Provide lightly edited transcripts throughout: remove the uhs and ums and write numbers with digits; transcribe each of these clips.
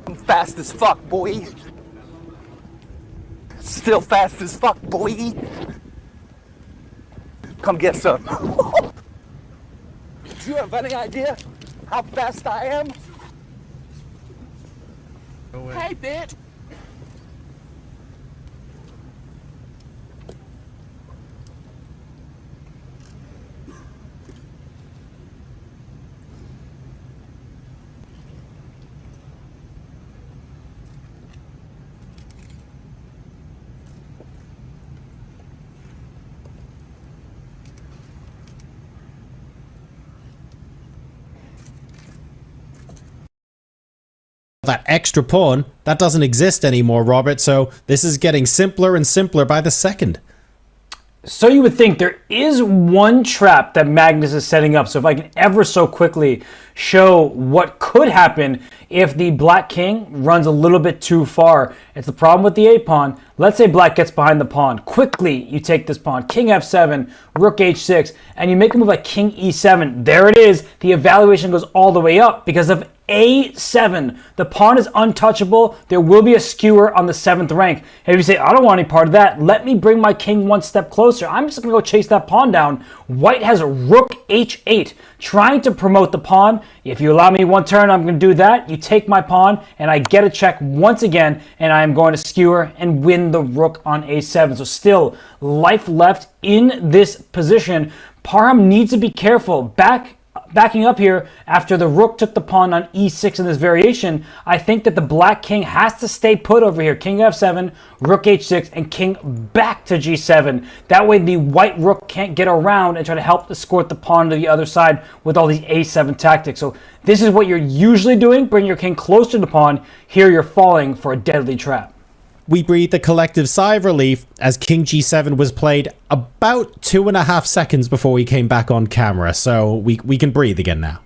I'm fast as fuck, boy. Still fast as fuck, boy. Come get some. Do you have any idea how fast I am? No hey, bitch. That extra pawn, that doesn't exist anymore, Robert, so this is getting simpler and simpler by the second. So you would think there is one trap that Magnus is setting up. So if I can ever so quickly show what could happen if the black king runs a little bit too far. It's the problem with the a pawn. Let's say black gets behind the pawn. Quickly, you take this pawn. King f7, rook h6, and you make a move like king e7. There it is. The evaluation goes all the way up because of a7. The pawn is untouchable. There will be a skewer on the 7th rank. And if you say, I don't want any part of that, let me bring my king one step closer. I'm just going to go chase that pawn down. White has rook h8, trying to promote the pawn. If you allow me one turn, I'm going to do that. You take my pawn, and I get a check once again, and I am going to skewer and win the rook on a7. So still life left in this position. Parham needs to be careful. Backing up here after the rook took the pawn on e6 in this variation, I think that the black king has to stay put over here. King f7, rook h6, and king back to g7. That way the white rook can't get around and try to help escort the pawn to the other side with all these a7 tactics. So this is what you're usually doing. Bring your king close to the pawn. Here you're falling for a deadly trap. We breathed a collective sigh of relief as king g7 was played about 2.5 seconds before we came back on camera, so we can breathe again now.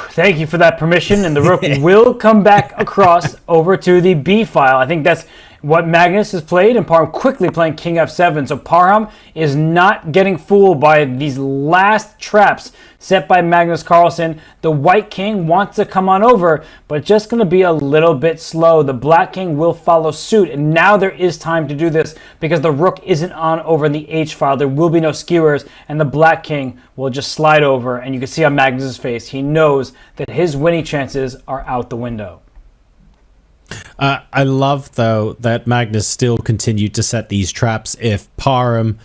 Thank you for that permission, and the rook will come back across over to the b file. I think that's what Magnus has played, and Parham quickly playing king f7. So Parham is not getting fooled by these last traps set by Magnus Carlsen. The white king wants to come on over, but just going to be a little bit slow. The black king will follow suit, and now there is time to do this because the rook isn't on over in the h file. There will be no skewers, and the black king will just slide over, and you can see on Magnus's face, he knows that his winning chances are out the window. I love, though, that Magnus still continued to set these traps. If Parham,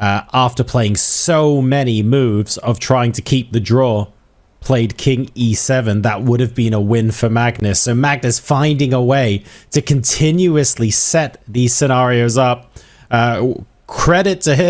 after playing so many moves of trying to keep the draw, played king e7, that would have been a win for Magnus. So Magnus finding a way to continuously set these scenarios up. Credit to him.